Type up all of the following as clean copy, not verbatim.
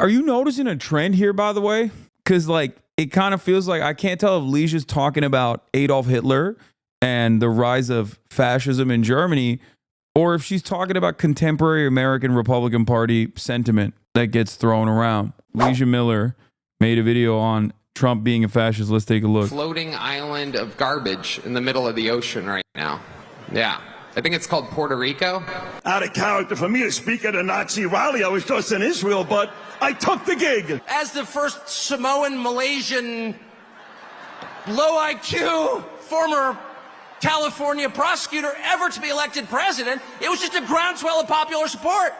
Are you noticing a trend here, by the way? Because, like, it kind of feels like I can't tell if Leisha's talking about Adolf Hitler and the rise of fascism in Germany, or if she's talking about contemporary American Republican Party sentiment that gets thrown around. Leeja Miller made a video on Trump being a fascist. Let's take a look. Floating island of garbage in the middle of the ocean right now. Yeah. I think it's called Puerto Rico. Out of character for me to speak at a Nazi rally. I was just in Israel, but I took the gig. As the first Samoan, Malaysian, low IQ, former California prosecutor ever to be elected president, it was just a groundswell of popular support.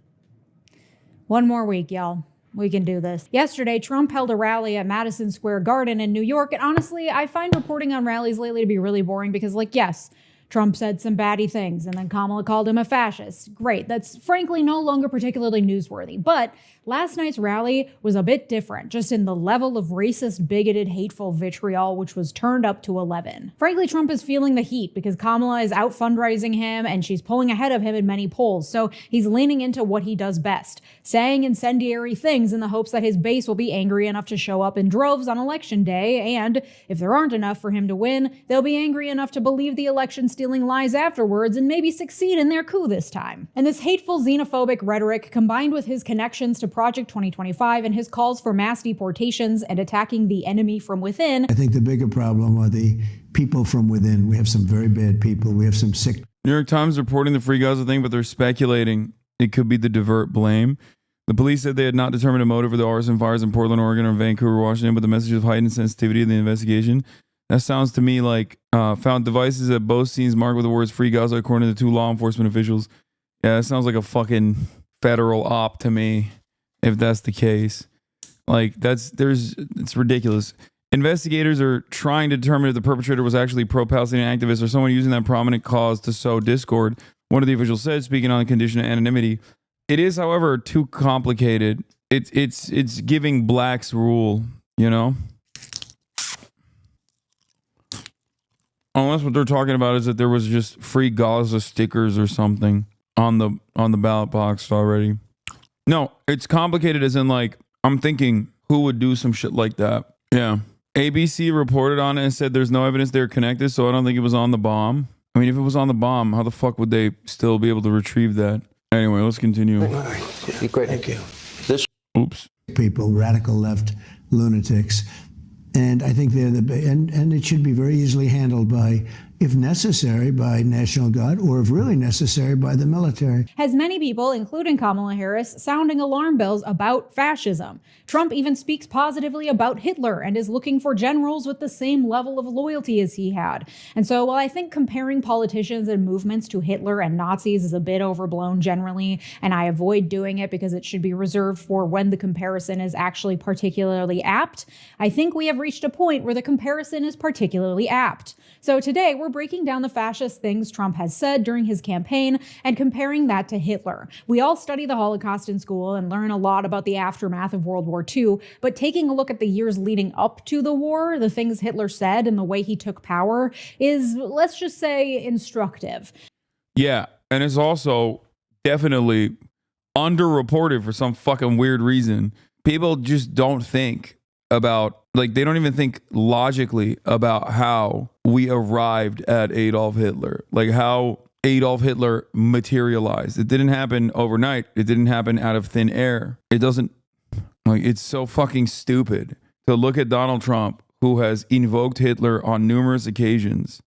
One more week, y'all. We can do this. Yesterday, Trump held a rally at Madison Square Garden in New York. And honestly, I find reporting on rallies lately to be really boring because, like, yes, Trump said some batty things, and then Kamala called him a fascist. Great. That's frankly no longer particularly newsworthy. But last night's rally was a bit different, just in the level of racist, bigoted, hateful vitriol, which was turned up to 11. Frankly, Trump is feeling the heat because Kamala is out fundraising him, and she's pulling ahead of him in many polls. So he's leaning into what he does best, saying incendiary things in the hopes that his base will be angry enough to show up in droves on election day. And if there aren't enough for him to win, they'll be angry enough to believe the election stealing lies afterwards and maybe succeed in their coup this time. And this hateful xenophobic rhetoric, combined with his connections to Project 2025 and his calls for mass deportations and attacking the enemy from within. I think the bigger problem are the people from within. We have some very bad people. We have some sick. New York Times reporting the Free Gaza thing, but they're speculating it could be the divert blame. The police said they had not determined a motive for the arson fires in Portland, Oregon, or Vancouver, Washington, but the message of heightened sensitivity of the investigation. That sounds to me like found devices at both scenes marked with the words Free Gaza, according to the two law enforcement officials. Yeah, that sounds like a fucking federal op to me, if that's the case. Like, it's ridiculous. Investigators are trying to determine if the perpetrator was actually pro-Palestinian activist or someone using that prominent cause to sow discord. One of the officials said, speaking on the condition of anonymity. It is, however, too complicated. It's giving blacks rule, you know? Unless what they're talking about is that there was just Free Gaza stickers or something on the ballot box already. No, it's complicated as in, like, I'm thinking who would do some shit like that. Yeah. ABC reported on it and said there's no evidence they're connected, so I don't think it was on the bomb. I mean, if it was on the bomb, how the fuck would they still be able to retrieve that? Anyway, let's continue. Great. Thank you. Oops. People, radical left lunatics. And I think they're and it should be very easily handled by, if necessary, by National Guard, or if really necessary, by the military. Has many people, including Kamala Harris, sounding alarm bells about fascism. Trump even speaks positively about Hitler and is looking for generals with the same level of loyalty as he had. And so while I think comparing politicians and movements to Hitler and Nazis is a bit overblown generally, and I avoid doing it because it should be reserved for when the comparison is actually particularly apt, I think we have reached a point where the comparison is particularly apt. So today we're breaking down the fascist things Trump has said during his campaign and comparing that to Hitler. We all study the Holocaust in school and learn a lot about the aftermath of World War II, but taking a look at the years leading up to the war, the things Hitler said and the way he took power is, let's just say, instructive. Yeah, and it's also definitely underreported for some fucking weird reason. People just don't think about, like, they don't even think logically about how we arrived at Adolf Hitler, like how Adolf Hitler materialized. It didn't happen overnight. It didn't happen out of thin air. It doesn't, like, it's so fucking stupid to look at Donald Trump, who has invoked Hitler on numerous occasions,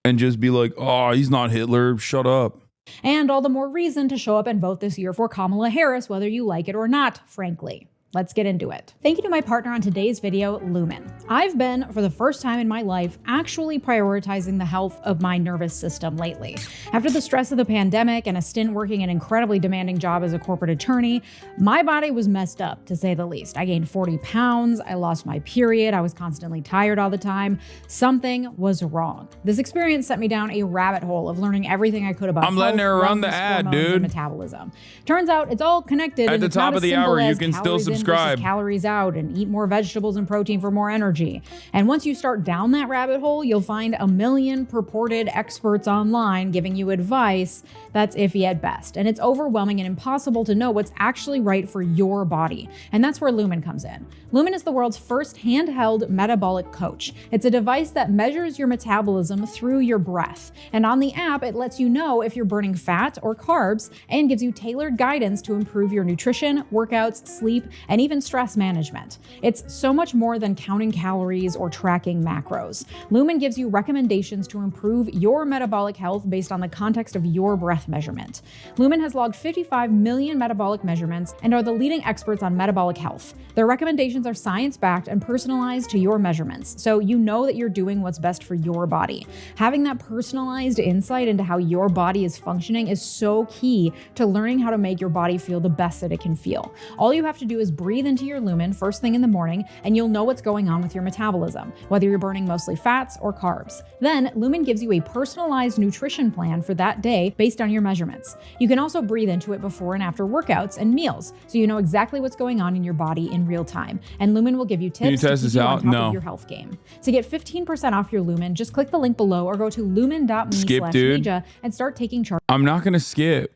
and just be like, oh, he's not Hitler, shut up. And all the more reason to show up and vote this year for Kamala Harris, whether you like it or not, frankly. Let's get into it. Thank you to my partner on today's video, Lumen. I've been, for the first time in my life, actually prioritizing the health of my nervous system lately. After the stress of the pandemic and a stint working an incredibly demanding job as a corporate attorney, my body was messed up, to say the least. I gained 40 pounds, I lost my period, I was constantly tired all the time. Something was wrong. This experience sent me down a rabbit hole of learning everything I could about I'm letting her run the wellness, ad, hormones, dude. and metabolism. Turns out it's all connected. At the top of the hour, you can still subscribe subscribe. versus calories out and eat more vegetables and protein for more energy. And once you start down that rabbit hole, you'll find a million purported experts online giving you advice that's iffy at best. And it's overwhelming and impossible to know what's actually right for your body. And that's where Lumen comes in. Lumen is the world's first handheld metabolic coach. It's a device that measures your metabolism through your breath. And on the app, it lets you know if you're burning fat or carbs and gives you tailored guidance to improve your nutrition, workouts, sleep, and even stress management. It's so much more than counting calories or tracking macros. Lumen gives you recommendations to improve your metabolic health based on the context of your breath measurement. Lumen has logged 55 million metabolic measurements and are the leading experts on metabolic health. Their recommendations are science-backed and personalized to your measurements, so you know that you're doing what's best for your body. Having that personalized insight into how your body is functioning is so key to learning how to make your body feel the best that it can feel. All you have to do is breathe into your Lumen first thing in the morning, and you'll know what's going on with your metabolism, whether you're burning mostly fats or carbs. Then, Lumen gives you a personalized nutrition plan for that day based on your measurements. You can also breathe into it before and after workouts and meals, so you know exactly what's going on in your body in real time. And Lumen will give you tips to keep you on top of your health game. To get 15% off your Lumen, just click the link below or go to lumen.me/Leeja and start taking charge. I'm not going to skip.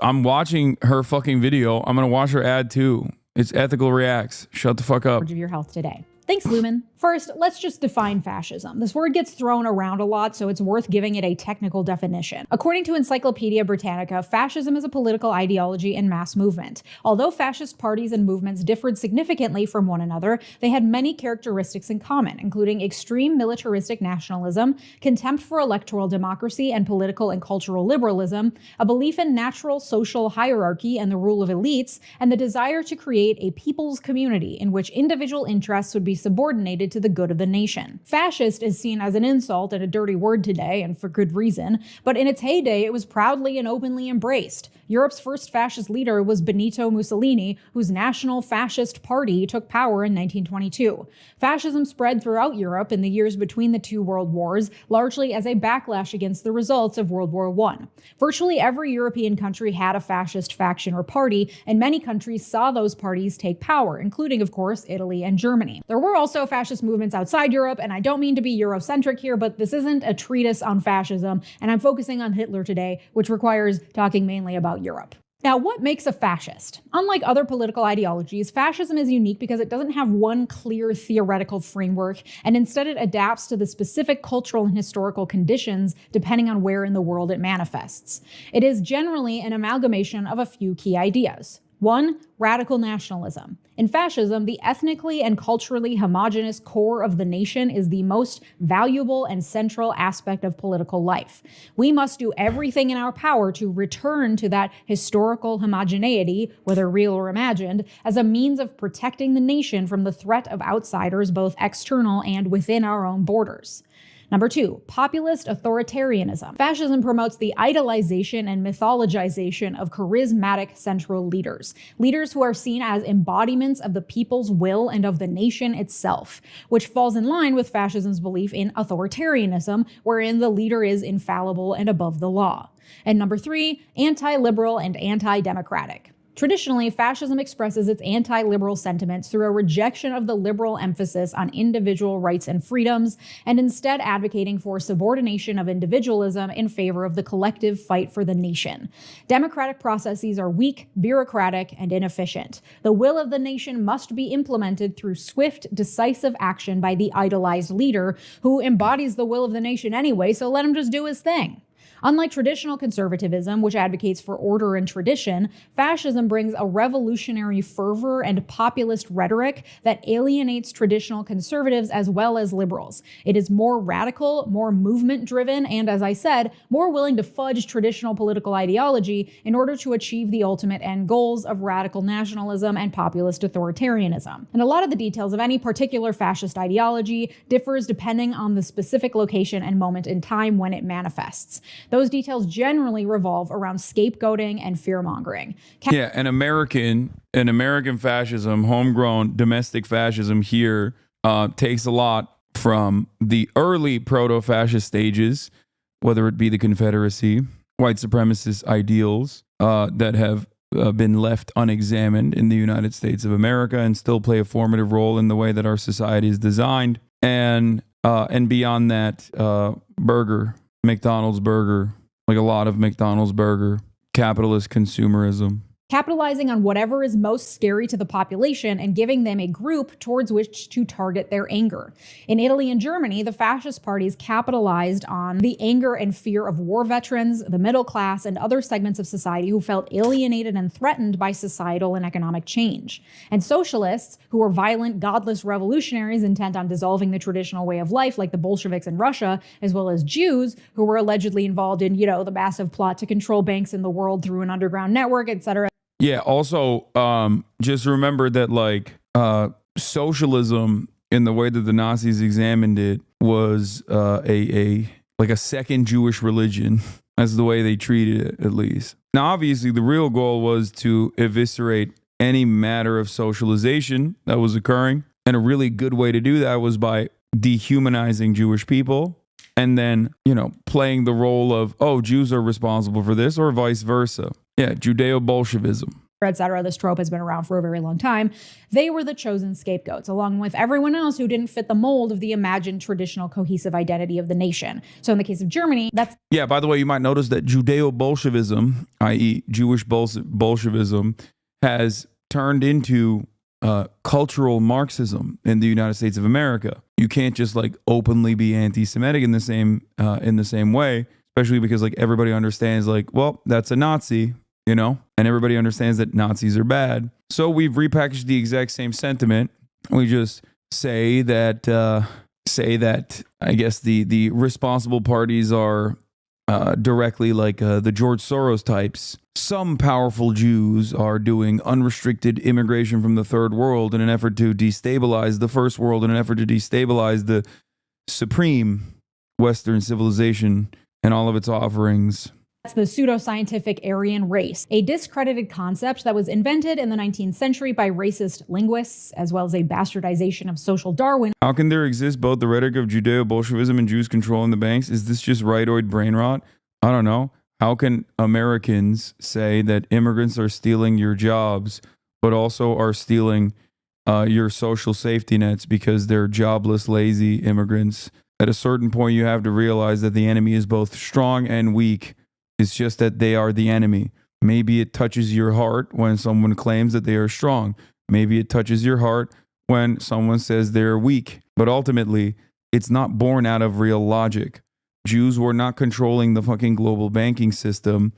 I'm watching her fucking video. I'm going to watch her ad too. It's Ethical Reacts. Shut the fuck up. Of your health today. Thanks, Lumen. First, let's just define fascism. This word gets thrown around a lot, so it's worth giving it a technical definition. According to Encyclopedia Britannica, fascism is a political ideology and mass movement. Although fascist parties and movements differed significantly from one another, they had many characteristics in common, including extreme militaristic nationalism, contempt for electoral democracy and political and cultural liberalism, a belief in natural social hierarchy and the rule of elites, and the desire to create a people's community in which individual interests would be subordinated to the good of the nation. Fascist is seen as an insult and a dirty word today, and for good reason, but in its heyday, it was proudly and openly embraced. Europe's first fascist leader was Benito Mussolini, whose National Fascist Party took power in 1922. Fascism spread throughout Europe in the years between the two world wars, largely as a backlash against the results of World War I. Virtually every European country had a fascist faction or party, and many countries saw those parties take power, including, of course, Italy and Germany. There were also fascist movements outside Europe, and I don't mean to be Eurocentric here, but this isn't a treatise on fascism, and I'm focusing on Hitler today, which requires talking mainly about Europe. Now, what makes a fascist? Unlike other political ideologies, fascism is unique because it doesn't have one clear theoretical framework, and instead it adapts to the specific cultural and historical conditions depending on where in the world it manifests. It is generally an amalgamation of a few key ideas. 1. Radical nationalism. In fascism, the ethnically and culturally homogenous core of the nation is the most valuable and central aspect of political life. We must do everything in our power to return to that historical homogeneity, whether real or imagined, as a means of protecting the nation from the threat of outsiders, both external and within our own borders. Number 2, populist authoritarianism. Fascism promotes the idolization and mythologization of charismatic central leaders. Leaders who are seen as embodiments of the people's will and of the nation itself, which falls in line with fascism's belief in authoritarianism, wherein the leader is infallible and above the law. And number 3, anti-liberal and anti-democratic. Traditionally, fascism expresses its anti-liberal sentiments through a rejection of the liberal emphasis on individual rights and freedoms, and instead advocating for subordination of individualism in favor of the collective fight for the nation. Democratic processes are weak, bureaucratic, and inefficient. The will of the nation must be implemented through swift, decisive action by the idolized leader, who embodies the will of the nation anyway, so let him just do his thing. Unlike traditional conservatism, which advocates for order and tradition, fascism brings a revolutionary fervor and populist rhetoric that alienates traditional conservatives as well as liberals. It is more radical, more movement-driven, and, as I said, more willing to fudge traditional political ideology in order to achieve the ultimate end goals of radical nationalism and populist authoritarianism. And a lot of the details of any particular fascist ideology differs depending on the specific location and moment in time when it manifests. Those details generally revolve around scapegoating and fear-mongering. Yeah, an American fascism, homegrown domestic fascism here takes a lot from the early proto-fascist stages, whether it be the Confederacy, white supremacist ideals that have been left unexamined in the United States of America and still play a formative role in the way that our society is designed. And beyond that, McDonald's burger, like a lot of McDonald's burger, capitalist consumerism. Capitalizing on whatever is most scary to the population and giving them a group towards which to target their anger. In Italy and Germany, the fascist parties capitalized on the anger and fear of war veterans, the middle class, and other segments of society who felt alienated and threatened by societal and economic change. And socialists, who were violent, godless revolutionaries intent on dissolving the traditional way of life, like the Bolsheviks in Russia, as well as Jews, who were allegedly involved in, the massive plot to control banks in the world through an underground network, etc. Yeah, also, just remember that socialism in the way that the Nazis examined it was a second Jewish religion. That's the way they treated it, at least. Now, obviously, the real goal was to eviscerate any matter of socialization that was occurring. And a really good way to do that was by dehumanizing Jewish people and then, playing the role of, Jews are responsible for this, or vice versa. Yeah, Judeo-Bolshevism. etc. This trope has been around for a very long time. They were the chosen scapegoats, along with everyone else who didn't fit the mold of the imagined traditional cohesive identity of the nation. So in the case of Germany, that's... Yeah, by the way, you might notice that Judeo-Bolshevism, i.e. Jewish Bolshevism, has turned into cultural Marxism in the United States of America. You can't just openly be anti-Semitic in the same way, especially because everybody understands that's a Nazi, and everybody understands that Nazis are bad. So we've repackaged the exact same sentiment. We just say that I guess the responsible parties are directly the George Soros types. Some powerful Jews are doing unrestricted immigration from the third world in an effort to destabilize the first world, in an effort to destabilize the supreme Western civilization and all of its offerings. That's the pseudoscientific Aryan race, a discredited concept that was invented in the 19th century by racist linguists, as well as a bastardization of social Darwin. How can there exist both the rhetoric of Judeo-Bolshevism and Jews controlling the banks? Is this just rightoid brain rot? I don't know. How can Americans say that immigrants are stealing your jobs, but also are stealing your social safety nets because they're jobless, lazy immigrants? At a certain point, you have to realize that the enemy is both strong and weak. It's just that they are the enemy. Maybe it touches your heart when someone claims that they are strong. Maybe it touches your heart when someone says they're weak. But ultimately, it's not born out of real logic. Jews were not controlling the fucking global banking system,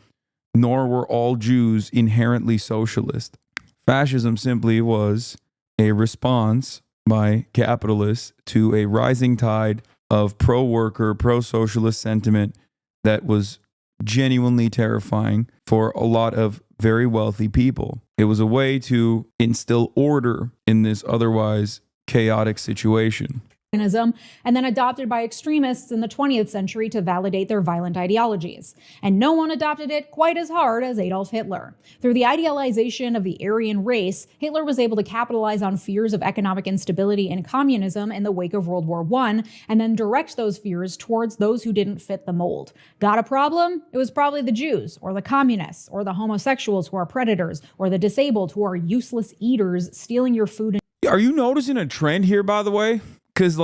nor were all Jews inherently socialist. Fascism simply was a response by capitalists to a rising tide of pro-worker, pro-socialist sentiment that was genuinely terrifying for a lot of very wealthy people. It was a way to instill order in this otherwise chaotic situation. And then adopted by extremists in the 20th century to validate their violent ideologies. And no one adopted it quite as hard as Adolf Hitler. Through the idealization of the Aryan race, Hitler was able to capitalize on fears of economic instability and communism in the wake of World War I, and then direct those fears towards those who didn't fit the mold. Got a problem? It was probably the Jews, or the communists, or the homosexuals who are predators, or the disabled who are useless eaters stealing your food. Are you noticing a trend here, by the way? Because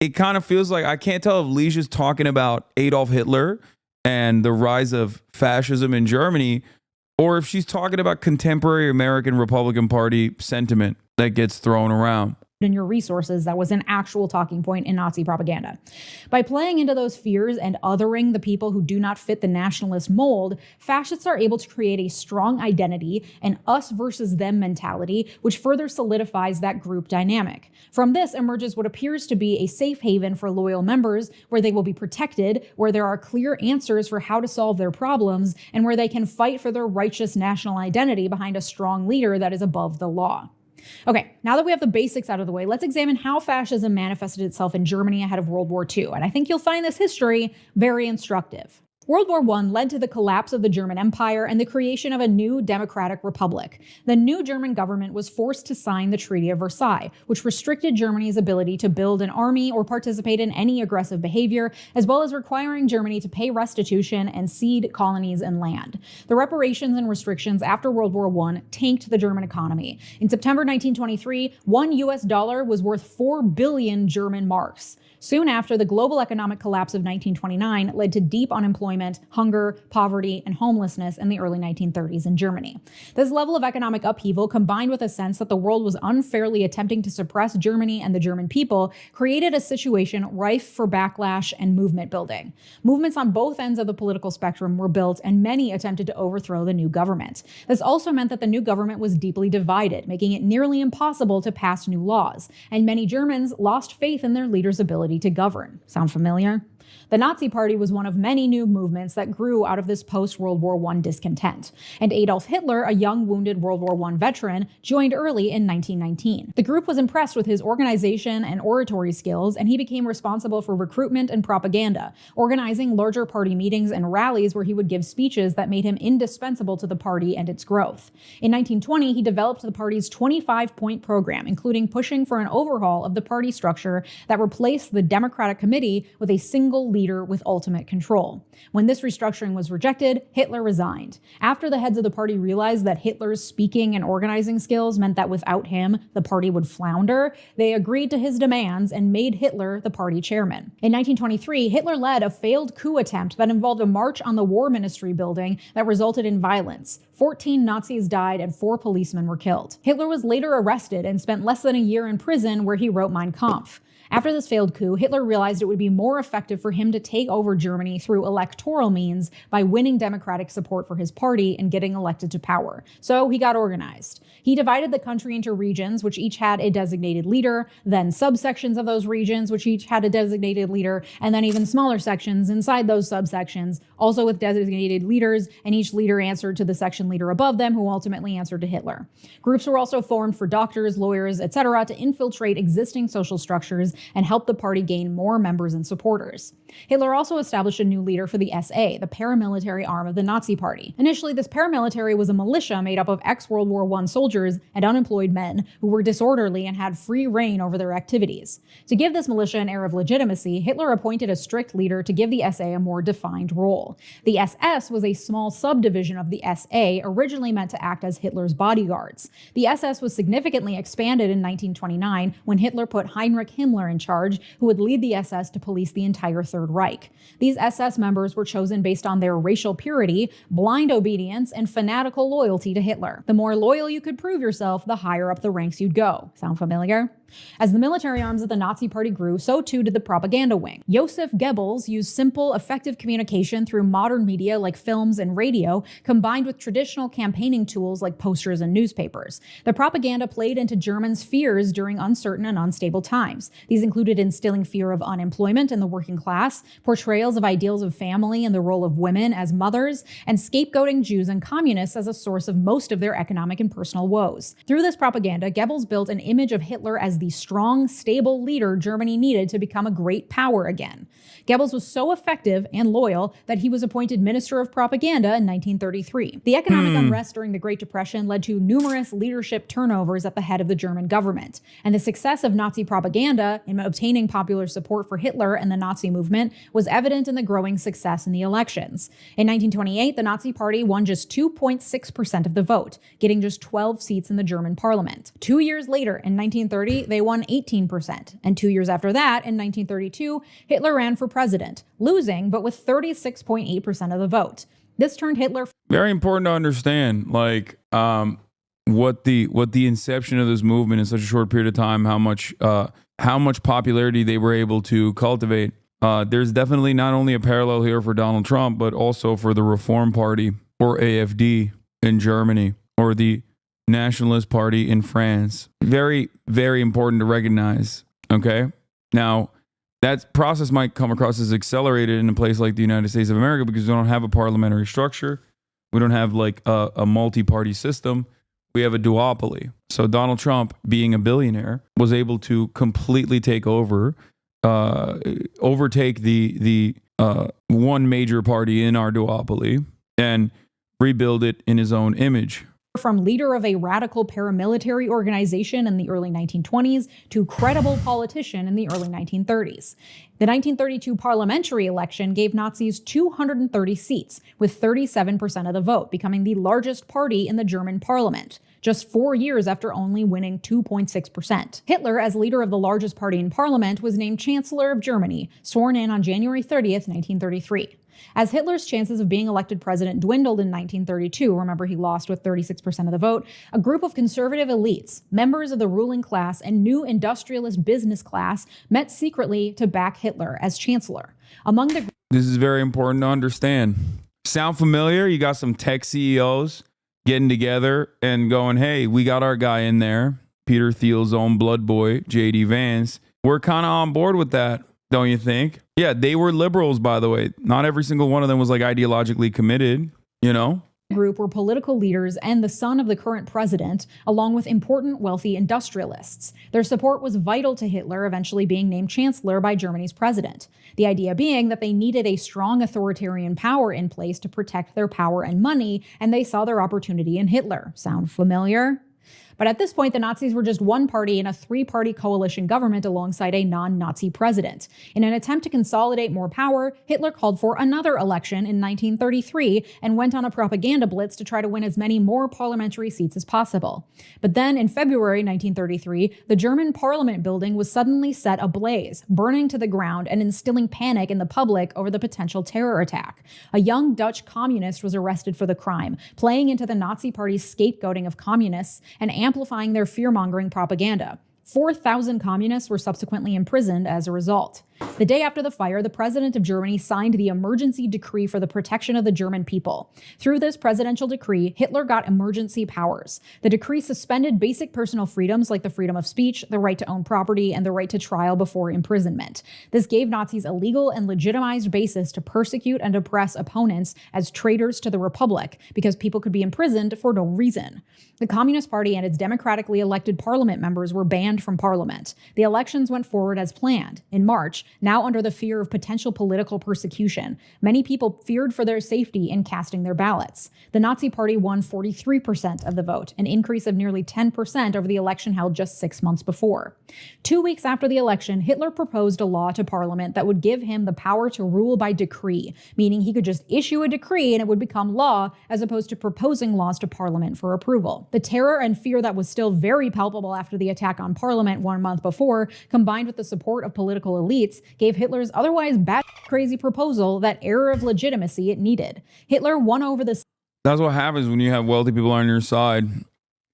it kind of feels like I can't tell if Leeja's talking about Adolf Hitler and the rise of fascism in Germany, or if she's talking about contemporary American Republican Party sentiment that gets thrown around. In your resources, that was an actual talking point in Nazi propaganda. By playing into those fears and othering the people who do not fit the nationalist mold, fascists are able to create a strong identity, an us versus them mentality, which further solidifies that group dynamic. From this emerges what appears to be a safe haven for loyal members, where they will be protected, where there are clear answers for how to solve their problems, and where they can fight for their righteous national identity behind a strong leader that is above the law. Okay, now that we have the basics out of the way, let's examine how fascism manifested itself in Germany ahead of World War II. And I think you'll find this history very instructive. World War I led to the collapse of the German Empire and the creation of a new democratic republic. The new German government was forced to sign the Treaty of Versailles, which restricted Germany's ability to build an army or participate in any aggressive behavior, as well as requiring Germany to pay restitution and cede colonies and land. The reparations and restrictions after World War I tanked the German economy. In September 1923, $1 US was worth 4 billion German marks. Soon after, the global economic collapse of 1929 led to deep unemployment, hunger, poverty, and homelessness in the early 1930s in Germany. This level of economic upheaval, combined with a sense that the world was unfairly attempting to suppress Germany and the German people, created a situation rife for backlash and movement building. Movements on both ends of the political spectrum were built, and many attempted to overthrow the new government. This also meant that the new government was deeply divided, making it nearly impossible to pass new laws, and many Germans lost faith in their leaders' ability to govern. Sound familiar? The Nazi Party was one of many new movements that grew out of this post-World War I discontent. And Adolf Hitler, a young wounded World War I veteran, joined early in 1919. The group was impressed with his organization and oratory skills, and he became responsible for recruitment and propaganda, organizing larger party meetings and rallies where he would give speeches that made him indispensable to the party and its growth. In 1920, he developed the party's 25-point program, including pushing for an overhaul of the party structure that replaced the Democratic Committee with a single leader with ultimate control. When this restructuring was rejected, Hitler resigned. After the heads of the party realized that Hitler's speaking and organizing skills meant that without him, the party would flounder, they agreed to his demands and made Hitler the party chairman. In 1923, Hitler led a failed coup attempt that involved a march on the War Ministry building that resulted in violence. 14 Nazis died and 4 policemen were killed. Hitler was later arrested and spent less than a year in prison, where he wrote Mein Kampf. After this failed coup, Hitler realized it would be more effective for him to take over Germany through electoral means by winning democratic support for his party and getting elected to power. So he got organized. He divided the country into regions, which each had a designated leader, then subsections of those regions, which each had a designated leader, and then even smaller sections inside those subsections, also with designated leaders, and each leader answered to the section leader above them, who ultimately answered to Hitler. Groups were also formed for doctors, lawyers, etc. to infiltrate existing social structures and help the party gain more members and supporters. Hitler also established a new leader for the SA, the paramilitary arm of the Nazi Party. Initially, this paramilitary was a militia made up of ex-World War I soldiers and unemployed men who were disorderly and had free reign over their activities. To give this militia an air of legitimacy, Hitler appointed a strict leader to give the SA a more defined role. The SS was a small subdivision of the SA, originally meant to act as Hitler's bodyguards. The SS was significantly expanded in 1929 when Hitler put Heinrich Himmler in charge, who would lead the SS to police the entire Third Reich. These SS members were chosen based on their racial purity, blind obedience, and fanatical loyalty to Hitler. The more loyal you could prove yourself, the higher up the ranks you'd go. Sound familiar? As the military arms of the Nazi Party grew, so too did the propaganda wing. Joseph Goebbels used simple, effective communication through modern media like films and radio, combined with traditional campaigning tools like posters and newspapers. The propaganda played into Germans' fears during uncertain and unstable times. These included instilling fear of unemployment in the working class, portrayals of ideals of family and the role of women as mothers, and scapegoating Jews and communists as a source of most of their economic and personal woes. Through this propaganda, Goebbels built an image of Hitler as the strong, stable leader Germany needed to become a great power again. Goebbels was so effective and loyal that he was appointed Minister of Propaganda in 1933. The economic unrest during the Great Depression led to numerous leadership turnovers at the head of the German government, and the success of Nazi propaganda in obtaining popular support for Hitler and the Nazi movement was evident in the growing success in the elections. In 1928, the Nazi Party won just 2.6% of the vote, getting just 12 seats in the German parliament. 2 years later, in 1930, they won 18%, and 2 years after that, in 1932, Hitler ran for president, losing, but with 36.8% of the vote. This turned Hitler... Very important to understand, like, what the inception of this movement in such a short period of time, how much popularity they were able to cultivate. There's definitely not only a parallel here for Donald Trump, but also for the Reform Party, or AfD, in Germany, or the Nationalist Party in France. Very, very important to recognize, okay? Now, that process might come across as accelerated in a place like the United States of America because we don't have a parliamentary structure. We don't have like a multi-party system. We have a duopoly. So Donald Trump, being a billionaire, was able to completely take over, overtake the one major party in our duopoly and rebuild it in his own image. From leader of a radical paramilitary organization in the early 1920s to credible politician in the early 1930s. The 1932 parliamentary election gave Nazis 230 seats, with 37% of the vote, becoming the largest party in the German parliament, just 4 years after only winning 2.6%. Hitler, as leader of the largest party in parliament, was named Chancellor of Germany, sworn in on January 30th, 1933. As Hitler's chances of being elected president dwindled in 1932, remember he lost with 36% of the vote, a group of conservative elites, members of the ruling class and new industrialist business class met secretly to back Hitler as chancellor. Among the This is very important to understand. Sound familiar? You got some tech CEOs getting together and going, hey, we got our guy in there, Peter Thiel's own blood boy, J.D. Vance. We're kind of on board with that. Don't you think? Yeah, they were liberals, by the way. Not every single one of them was like ideologically committed, you know? Group were political leaders and the son of the current president, along with important wealthy industrialists. Their support was vital to Hitler eventually being named chancellor by Germany's president. The idea being that they needed a strong authoritarian power in place to protect their power and money, and they saw their opportunity in Hitler. Sound familiar? But at this point, the Nazis were just one party in a three-party coalition government alongside a non-Nazi president. In an attempt to consolidate more power, Hitler called for another election in 1933 and went on a propaganda blitz to try to win as many more parliamentary seats as possible. But then in February 1933, the German parliament building was suddenly set ablaze, burning to the ground and instilling panic in the public over the potential terror attack. A young Dutch communist was arrested for the crime, playing into the Nazi party's scapegoating of communists and amplifying their fear-mongering propaganda. 4,000 communists were subsequently imprisoned as a result. The day after the fire, the president of Germany signed the emergency decree for the protection of the German people. Through this presidential decree, Hitler got emergency powers. The decree suspended basic personal freedoms like the freedom of speech, the right to own property, and the right to trial before imprisonment. This gave Nazis a legal and legitimized basis to persecute and oppress opponents as traitors to the Republic, because people could be imprisoned for no reason. The Communist Party and its democratically elected parliament members were banned from parliament. The elections went forward as planned. In March, now under the fear of potential political persecution, many people feared for their safety in casting their ballots. The Nazi Party won 43% of the vote, an increase of nearly 10% over the election held just 6 months before. 2 weeks after the election, Hitler proposed a law to parliament that would give him the power to rule by decree, meaning he could just issue a decree and it would become law, as opposed to proposing laws to parliament for approval. The terror and fear that was still very palpable after the attack on parliament 1 month before, combined with the support of political elites, gave Hitler's otherwise bat-crazy proposal that air of legitimacy it needed. Hitler won over the... That's what happens when you have wealthy people on your side.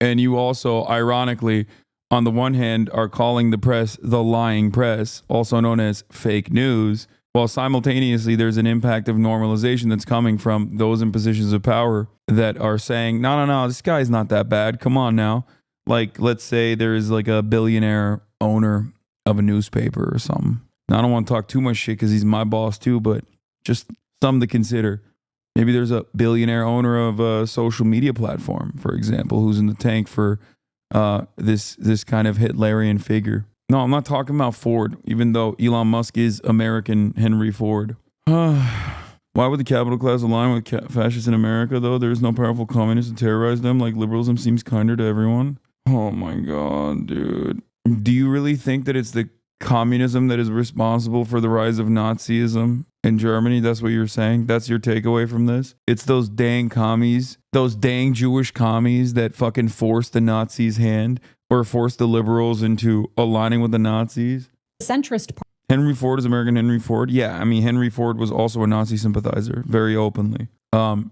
And you also, ironically, on the one hand, are calling the press the lying press, also known as fake news, while simultaneously there's an impact of normalization that's coming from those in positions of power that are saying, no, this guy's not that bad. Come on now. Like, let's say there is like a billionaire owner of a newspaper or something. Now, I don't want to talk too much shit because he's my boss too, but just something to consider. Maybe there's a billionaire owner of a social media platform, for example, who's in the tank for this kind of Hitlerian figure. No, I'm not talking about Ford, even though Elon Musk is American Henry Ford. Why would the capital class align with fascists in America, though? There is no powerful communist to terrorize them, like liberalism seems kinder to everyone. Oh my God, dude. Do you really think that it's the communism that is responsible for the rise of Nazism in Germany? That's what you're saying? That's your takeaway from this? It's those dang commies, those dang Jewish commies that fucking forced the Nazis' hand or forced the liberals into aligning with the Nazis? Centrist party. Henry Ford is American Henry Ford. Yeah, I mean, Henry Ford was also a Nazi sympathizer, very openly.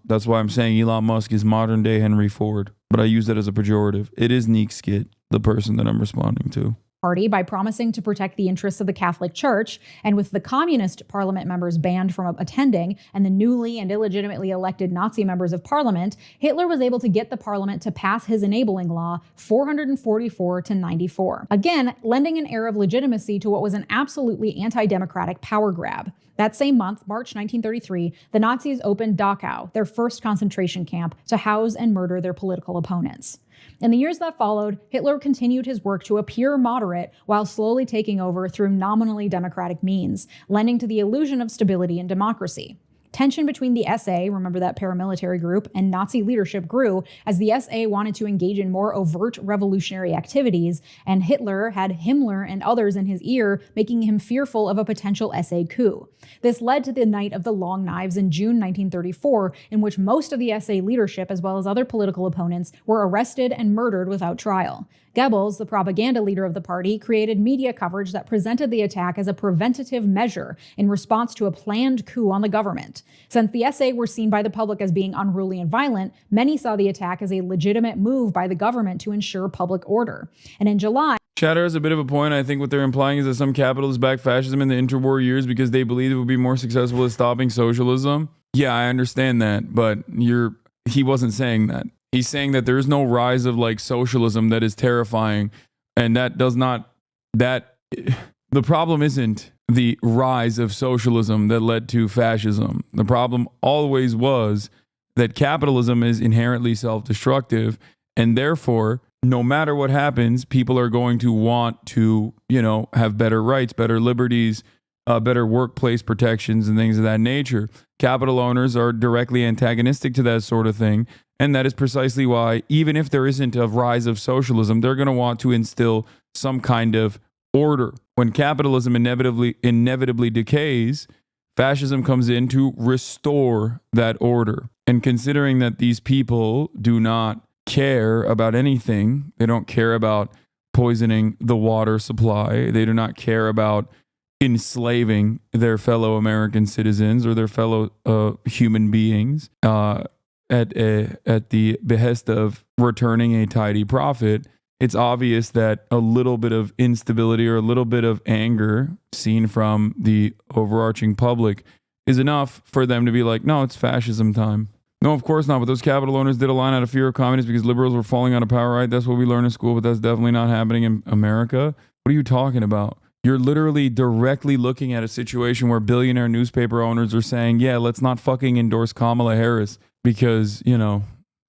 That's why I'm saying Elon Musk is modern day Henry Ford, but I use that as a pejorative. It is Neek Skit, the person that I'm responding to. Party by promising to protect the interests of the Catholic Church, and with the communist parliament members banned from attending and the newly and illegitimately elected Nazi members of parliament, Hitler was able to get the parliament to pass his enabling law 444 to 94. Again, lending an air of legitimacy to what was an absolutely anti-democratic power grab. That same month, March 1933, the Nazis opened Dachau, their first concentration camp, to house and murder their political opponents. In the years that followed, Hitler continued his work to appear moderate while slowly taking over through nominally democratic means, lending to the illusion of stability and democracy. Tension between the SA, remember that paramilitary group, and Nazi leadership grew as the SA wanted to engage in more overt revolutionary activities, and Hitler had Himmler and others in his ear, making him fearful of a potential SA coup. This led to the Night of the Long Knives in June 1934, in which most of the SA leadership, as well as other political opponents, were arrested and murdered without trial. Goebbels, the propaganda leader of the party, created media coverage that presented the attack as a preventative measure in response to a planned coup on the government. Since the SA were seen by the public as being unruly and violent, many saw the attack as a legitimate move by the government to ensure public order. And in July, Chatter has a bit of a point. I think what they're implying is that some capitalists backed fascism in the interwar years because they believed it would be more successful at stopping socialism. Yeah, I understand that, but he wasn't saying that. He's saying that there is no rise of like socialism that is terrifying, and the problem isn't the rise of socialism that led to fascism. The problem always was that capitalism is inherently self-destructive, and therefore, no matter what happens, people are going to want to, have better rights, better liberties, better workplace protections and things of that nature. Capital owners are directly antagonistic to that sort of thing. And that is precisely why, even if there isn't a rise of socialism, they're going to want to instill some kind of order. When capitalism inevitably decays, fascism comes in to restore that order. And considering that these people do not care about anything, they don't care about poisoning the water supply, they do not care about enslaving their fellow American citizens or their fellow human beings, at the behest of returning a tidy profit, it's obvious that a little bit of instability or a little bit of anger seen from the overarching public is enough for them to be like, no, it's fascism time. No, of course not. But those capital owners did a line out of fear of communists because liberals were falling out of power, right? That's what we learn in school, but that's definitely not happening in America. What are you talking about? You're literally directly looking at a situation where billionaire newspaper owners are saying, yeah, let's not fucking endorse Kamala Harris because,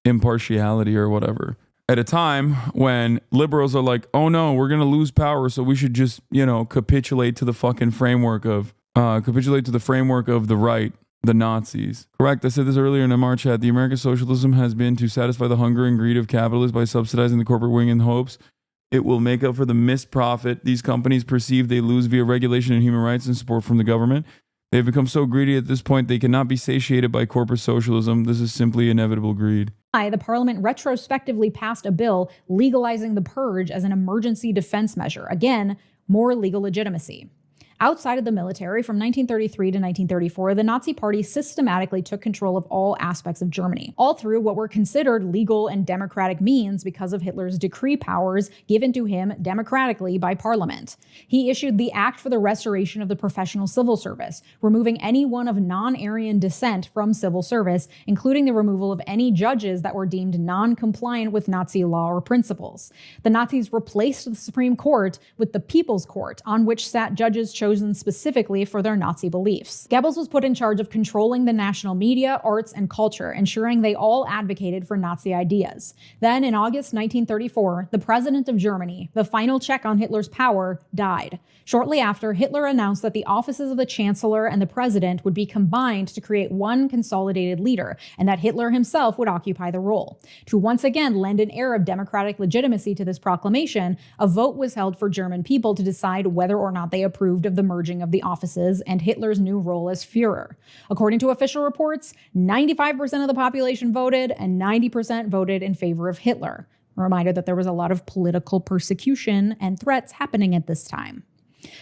impartiality or whatever. At a time when liberals are like, oh no, we're going to lose power, so we should just, capitulate to the fucking framework of the right, the Nazis. Correct. I said this earlier in our chat. The American socialism has been to satisfy the hunger and greed of capitalists by subsidizing the corporate wing in hopes it will make up for the missed profit these companies perceive they lose via regulation and human rights and support from the government. They've become so greedy at this point they cannot be satiated by corporate socialism. This is simply inevitable greed. The parliament retrospectively passed a bill legalizing the purge as an emergency defense measure. Again, more legal legitimacy. Outside of the military, from 1933 to 1934, the Nazi Party systematically took control of all aspects of Germany, all through what were considered legal and democratic means because of Hitler's decree powers given to him democratically by parliament. He issued the Act for the Restoration of the Professional Civil Service, removing anyone of non-Aryan descent from civil service, including the removal of any judges that were deemed non-compliant with Nazi law or principles. The Nazis replaced the Supreme Court with the People's Court, on which sat judges chosen specifically for their Nazi beliefs. Goebbels was put in charge of controlling the national media, arts, and culture, ensuring they all advocated for Nazi ideas. Then, in August 1934, the president of Germany, the final check on Hitler's power, died. Shortly after, Hitler announced that the offices of the chancellor and the president would be combined to create one consolidated leader, and that Hitler himself would occupy the role. To once again lend an air of democratic legitimacy to this proclamation, a vote was held for German people to decide whether or not they approved of the merging of the offices and Hitler's new role as Führer. According to official reports, 95% of the population voted and 90% voted in favor of Hitler. A reminder that there was a lot of political persecution and threats happening at this time.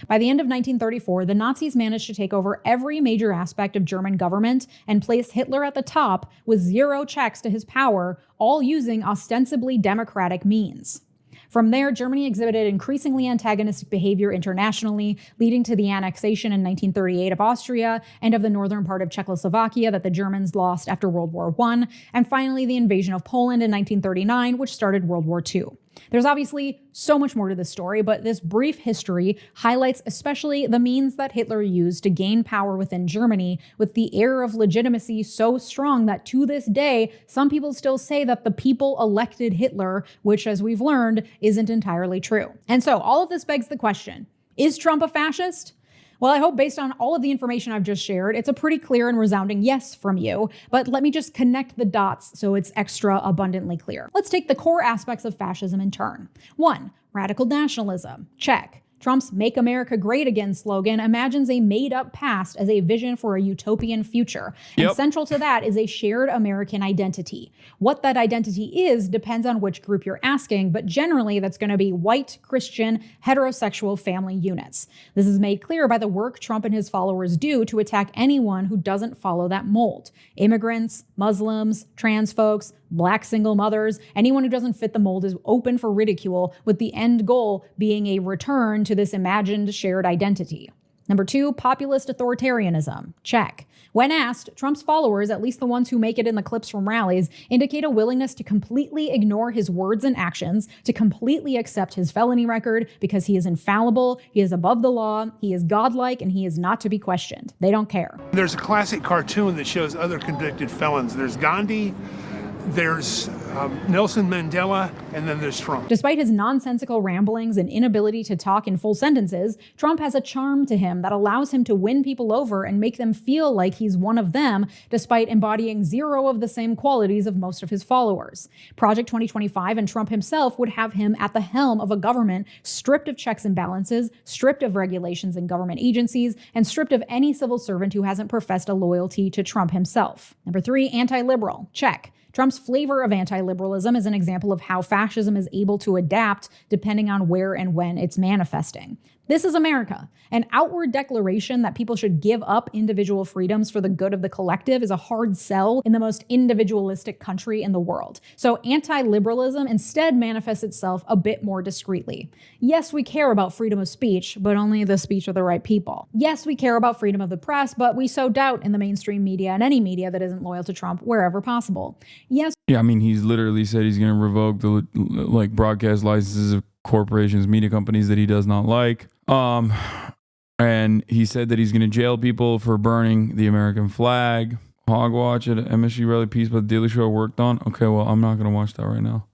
By the end of 1934, the Nazis managed to take over every major aspect of German government and place Hitler at the top with zero checks to his power, all using ostensibly democratic means. From there, Germany exhibited increasingly antagonistic behavior internationally, leading to the annexation in 1938 of Austria and of the northern part of Czechoslovakia that the Germans lost after World War I, and finally the invasion of Poland in 1939, which started World War II. There's obviously so much more to this story, but this brief history highlights especially the means that Hitler used to gain power within Germany, with the air of legitimacy so strong that to this day, some people still say that the people elected Hitler, which, as we've learned, isn't entirely true. And so all of this begs the question, is Trump a fascist? Well, I hope based on all of the information I've just shared, it's a pretty clear and resounding yes from you, but let me just connect the dots so it's extra abundantly clear. Let's take the core aspects of fascism in turn. 1. Radical nationalism. Check. Trump's Make America Great Again slogan imagines a made-up past as a vision for a utopian future. And central to that is a shared American identity. What that identity is depends on which group you're asking, but generally that's going to be white, Christian, heterosexual family units. This is made clear by the work Trump and his followers do to attack anyone who doesn't follow that mold. Immigrants, Muslims, trans folks, Black single mothers, anyone who doesn't fit the mold is open for ridicule, with the end goal being a return to this imagined shared identity. Number 2, populist authoritarianism. Check. When asked, Trump's followers, at least the ones who make it in the clips from rallies, indicate a willingness to completely ignore his words and actions, to completely accept his felony record because he is infallible, he is above the law, he is godlike, and he is not to be questioned. They don't care. There's a classic cartoon that shows other convicted felons. There's Gandhi, there's Nelson Mandela, and then there's Trump. Despite his nonsensical ramblings and inability to talk in full sentences, Trump has a charm to him that allows him to win people over and make them feel like he's one of them, despite embodying zero of the same qualities of most of his followers. Project 2025 and Trump himself would have him at the helm of a government stripped of checks and balances, stripped of regulations and government agencies, and stripped of any civil servant who hasn't professed a loyalty to Trump himself. Number 3, anti-liberal. Check. Trump's flavor of anti-liberalism is an example of how fascism is able to adapt depending on where and when it's manifesting. This is America. An outward declaration that people should give up individual freedoms for the good of the collective is a hard sell in the most individualistic country in the world. So anti-liberalism instead manifests itself a bit more discreetly. Yes, we care about freedom of speech, but only the speech of the right people. Yes, we care about freedom of the press, but we sow doubt in the mainstream media and any media that isn't loyal to Trump wherever possible. Yes. Yeah, I mean, he's literally said he's going to revoke the broadcast licenses of corporations, media companies that he does not like. And he said that he's going to jail people for burning the American flag. Hogwatch at MSG Rally Piece by the Daily Show worked on. Okay, well, I'm not going to watch that right now.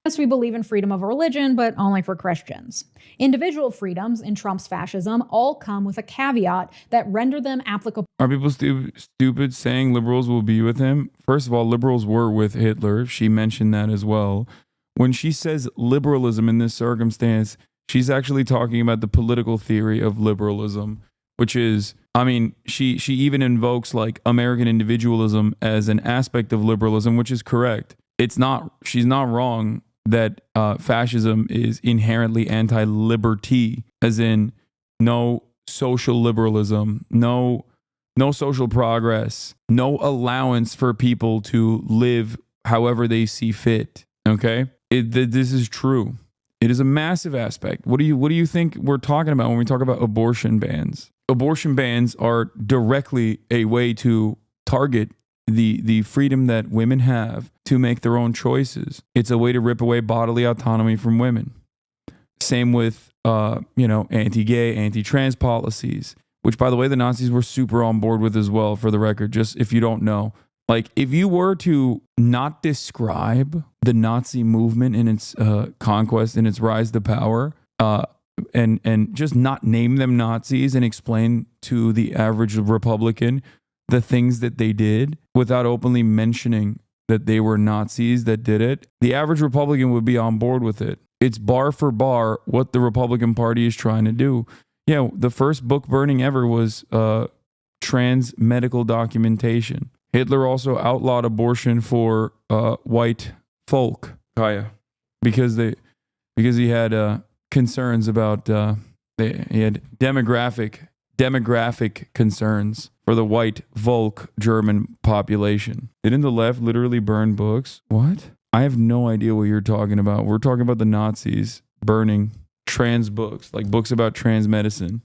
Yes, we believe in freedom of religion, but only for Christians. Individual freedoms in Trump's fascism all come with a caveat that render them applicable. Are people stupid saying liberals will be with him? First of all, liberals were with Hitler. She mentioned that as well. When she says liberalism in this circumstance, she's actually talking about the political theory of liberalism, which is, I mean, she even invokes like American individualism as an aspect of liberalism, which is correct. She's not wrong that fascism is inherently anti-liberty, as in no social liberalism, no social progress, no allowance for people to live however they see fit. Okay, this is true. It is a massive aspect. What do you think we're talking about when we talk about abortion bans? Abortion bans are directly a way to target the freedom that women have to make their own choices. It's a way to rip away bodily autonomy from women. Same with anti-gay, anti-trans policies, which, by the way, the Nazis were super on board with as well, for the record, just if you don't know. Like, if you were to not describe the Nazi movement in its conquest and its rise to power, and just not name them Nazis and explain to the average Republican the things that they did without openly mentioning that they were Nazis that did it, the average Republican would be on board with it. It's bar for bar what the Republican Party is trying to do. Yeah, the first book burning ever was trans medical documentation. Hitler also outlawed abortion for white folk, Kaya, because he had concerns about he had demographic concerns for the white Volk German population. Didn't the left literally burn books? What? I have no idea what you're talking about. We're talking about the Nazis burning trans books, like books about trans medicine.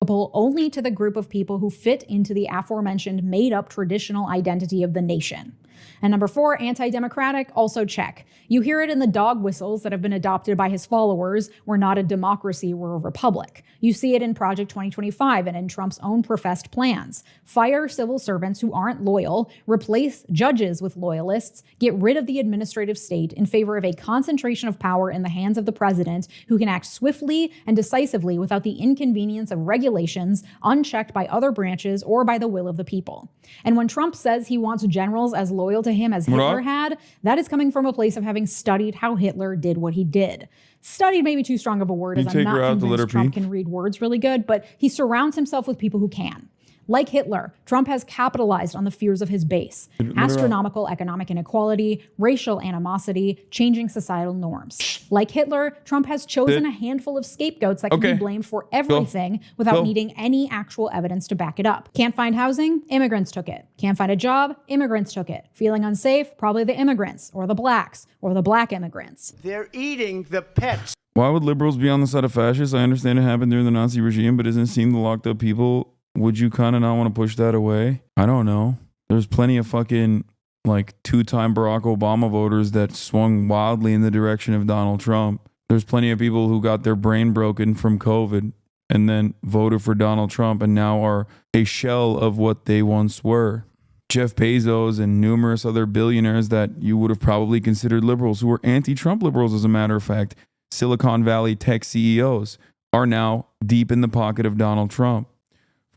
Only to the group of people who fit into the aforementioned made-up traditional identity of the nation. And number 4, anti-democratic, also check. You hear it in the dog whistles that have been adopted by his followers. We're not a democracy, we're a republic. You see it in Project 2025 and in Trump's own professed plans. Fire civil servants who aren't loyal, replace judges with loyalists, get rid of the administrative state in favor of a concentration of power in the hands of the president who can act swiftly and decisively without the inconvenience of regulations, unchecked by other branches or by the will of the people. And when Trump says he wants generals as loyal to him as Hitler had, that is coming from a place of having studied how Hitler did what he did. Studied may be too strong of a word, as I'm not convinced Trump can read words really good, but he surrounds himself with people who can. Like Hitler, Trump has capitalized on the fears of his base: astronomical economic inequality, racial animosity, changing societal norms. Like Hitler, Trump has chosen a handful of scapegoats that can be blamed for everything without needing any actual evidence to back it up. Can't find housing? Immigrants took it. Can't find a job? Immigrants took it. Feeling unsafe? Probably the immigrants, or the blacks, or the black immigrants. They're eating the pets. Why would liberals be on the side of fascists? I understand it happened during the Nazi regime, but isn't it seem the locked up people? Would you kind of not want to push that away? I don't know. There's plenty of fucking like 2-time Barack Obama voters that swung wildly in the direction of Donald Trump. There's plenty of people who got their brain broken from COVID and then voted for Donald Trump and now are a shell of what they once were. Jeff Bezos and numerous other billionaires that you would have probably considered liberals, who were anti-Trump liberals, as a matter of fact, Silicon Valley tech CEOs, are now deep in the pocket of Donald Trump.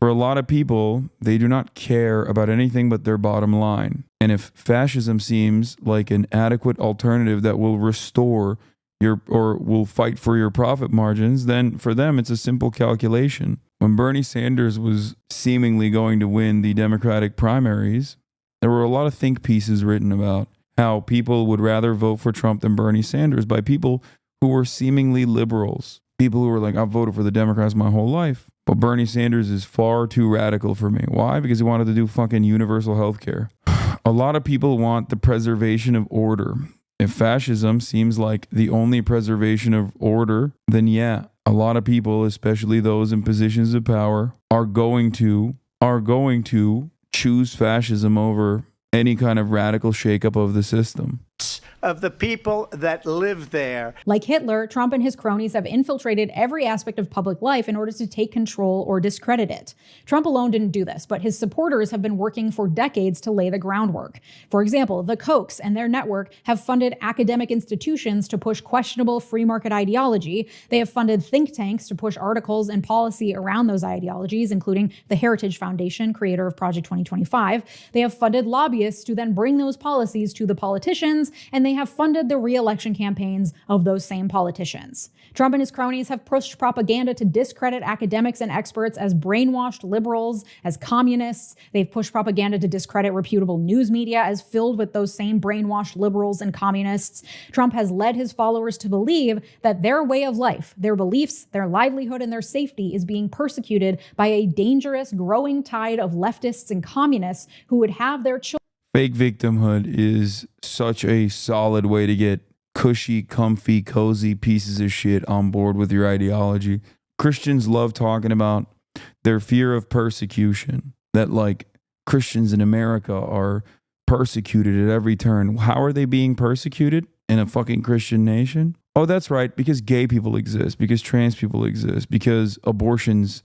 For a lot of people, they do not care about anything but their bottom line. And if fascism seems like an adequate alternative that will restore your, or will fight for your profit margins, then for them, it's a simple calculation. When Bernie Sanders was seemingly going to win the Democratic primaries, there were a lot of think pieces written about how people would rather vote for Trump than Bernie Sanders by people who were seemingly liberals. People who were like, I've voted for the Democrats my whole life. But Bernie Sanders is far too radical for me. Why? Because he wanted to do fucking universal health care. A lot of people want the preservation of order. If fascism seems like the only preservation of order, then yeah, a lot of people, especially those in positions of power, are going to choose fascism over any kind of radical shakeup of the system. Of the people that live there. Like Hitler, Trump and his cronies have infiltrated every aspect of public life in order to take control or discredit it. Trump alone didn't do this, but his supporters have been working for decades to lay the groundwork. For example, the Kochs and their network have funded academic institutions to push questionable free market ideology. They have funded think tanks to push articles and policy around those ideologies, including the Heritage Foundation, creator of Project 2025. They have funded lobbyists to then bring those policies to the politicians, and they have funded the re-election campaigns of those same politicians. Trump and his cronies have pushed propaganda to discredit academics and experts as brainwashed liberals, as communists. They've pushed propaganda to discredit reputable news media as filled with those same brainwashed liberals and communists. Trump has led his followers to believe that their way of life, their beliefs, their livelihood, and their safety is being persecuted by a dangerous, growing tide of leftists and communists who would have their children. Fake victimhood is such a solid way to get cushy, comfy, cozy pieces of shit on board with your ideology. Christians love talking about their fear of persecution, that like Christians in America are persecuted at every turn. How are they being persecuted in a fucking Christian nation? Oh, that's right, because gay people exist, because trans people exist, because abortions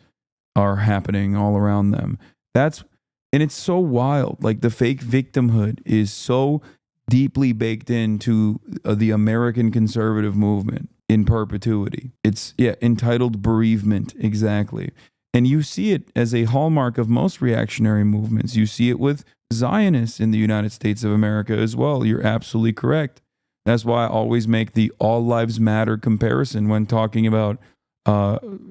are happening all around them. And it's so wild. Like the fake victimhood is so deeply baked into the American conservative movement in perpetuity. It's entitled bereavement, exactly. And you see it as a hallmark of most reactionary movements. You see it with Zionists in the United States of America as well. You're absolutely correct. That's why I always make the all lives matter comparison when talking about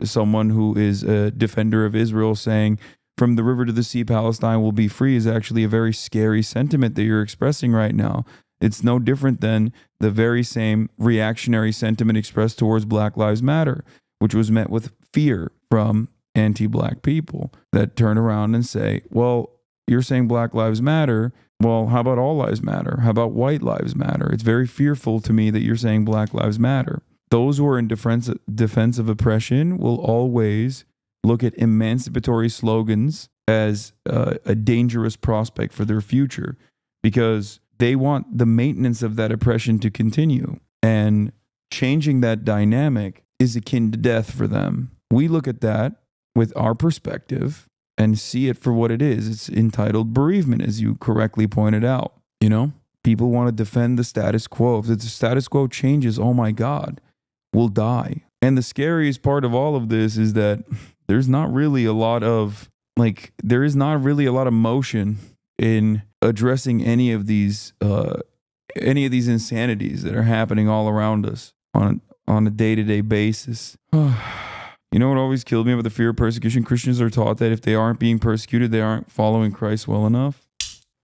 someone who is a defender of Israel saying, from the river to the sea, Palestine will be free, is actually a very scary sentiment that you're expressing right now. It's no different than the very same reactionary sentiment expressed towards Black Lives Matter, which was met with fear from anti-Black people that turn around and say, well, you're saying Black Lives Matter. Well, how about all lives matter? How about white lives matter? It's very fearful to me that you're saying Black Lives Matter. Those who are in defense of oppression will always look at emancipatory slogans as a dangerous prospect for their future, because they want the maintenance of that oppression to continue. And changing that dynamic is akin to death for them. We look at that with our perspective and see it for what it is. It's entitled bereavement, as you correctly pointed out. You know, people want to defend the status quo. If the status quo changes, oh my God, we'll die. And the scariest part of all of this is that there's not really a lot of, there is not really a lot of motion in addressing any of these insanities that are happening all around us on a day-to-day basis. You know what always killed me about the fear of persecution? Christians are taught that if they aren't being persecuted, they aren't following Christ well enough.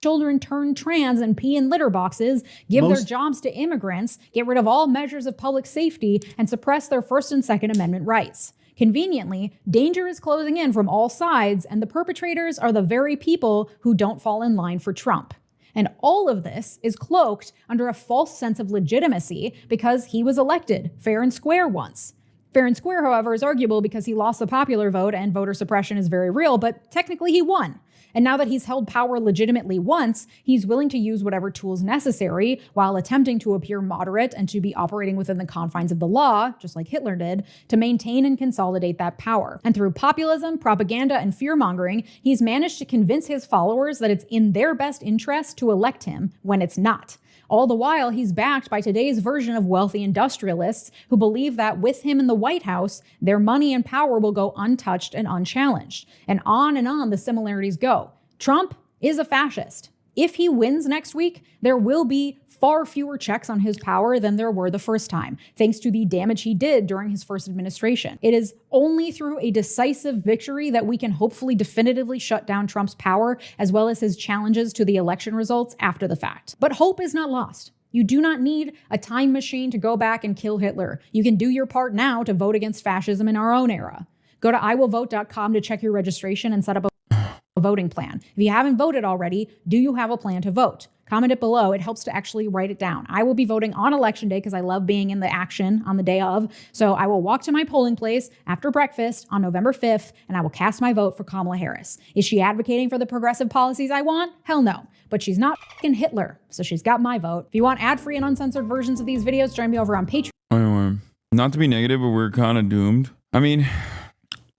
Children turn trans and pee in litter boxes, give their jobs to immigrants, get rid of all measures of public safety, and suppress their First and Second Amendment rights. Conveniently, danger is closing in from all sides, and the perpetrators are the very people who don't fall in line for Trump. And all of this is cloaked under a false sense of legitimacy because he was elected fair and square once. Fair and square, however, is arguable because he lost the popular vote and voter suppression is very real, but technically he won. And now that he's held power legitimately once, he's willing to use whatever tools necessary while attempting to appear moderate and to be operating within the confines of the law, just like Hitler did, to maintain and consolidate that power. And through populism, propaganda, and fear-mongering, he's managed to convince his followers that it's in their best interest to elect him when it's not. All the while, he's backed by today's version of wealthy industrialists who believe that with him in the White House, their money and power will go untouched and unchallenged. And on the similarities go. Trump is a fascist. If he wins next week, there will be far fewer checks on his power than there were the first time, thanks to the damage he did during his first administration. It is only through a decisive victory that we can hopefully definitively shut down Trump's power, as well as his challenges to the election results after the fact. But hope is not lost. You do not need a time machine to go back and kill Hitler. You can do your part now to vote against fascism in our own era. Go to iwillvote.com to check your registration and set up a voting plan. If you haven't voted already, do you have a plan to vote? Comment it below. It helps to actually write it down. I will be voting on election day because I love being in the action on the day of. So I will walk to my polling place after breakfast on November 5th, and I will cast my vote for Kamala Harris. Is she advocating for the progressive policies I want? Hell no. But she's not fucking Hitler, so she's got my vote. If you want ad-free and uncensored versions of these videos, join me over on Patreon. Anyway, not to be negative, but we're kind of doomed. I mean,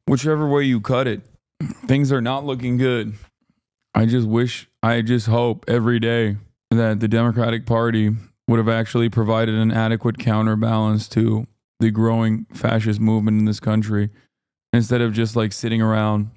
whichever way you cut it, things are not looking good. I just hope every day that the Democratic Party would have actually provided an adequate counterbalance to the growing fascist movement in this country, instead of just sitting around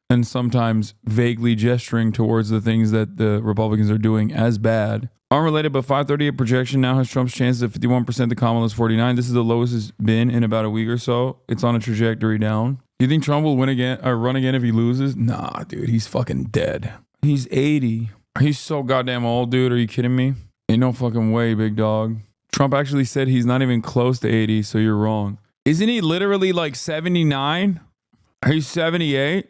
and sometimes vaguely gesturing towards the things that the Republicans are doing as bad. Unrelated, but 538 projection now has Trump's chances at 51%. The Kamala's 49. This is the lowest it's been in about a week or so. It's on a trajectory down. Do you think Trump will win again or run again if he loses? Nah, dude, he's fucking dead. He's 80. He's so goddamn old, dude. Are you kidding me? Ain't no fucking way, big dog. Trump actually said he's not even close to 80, so you're wrong. Isn't he literally 79? He's 78?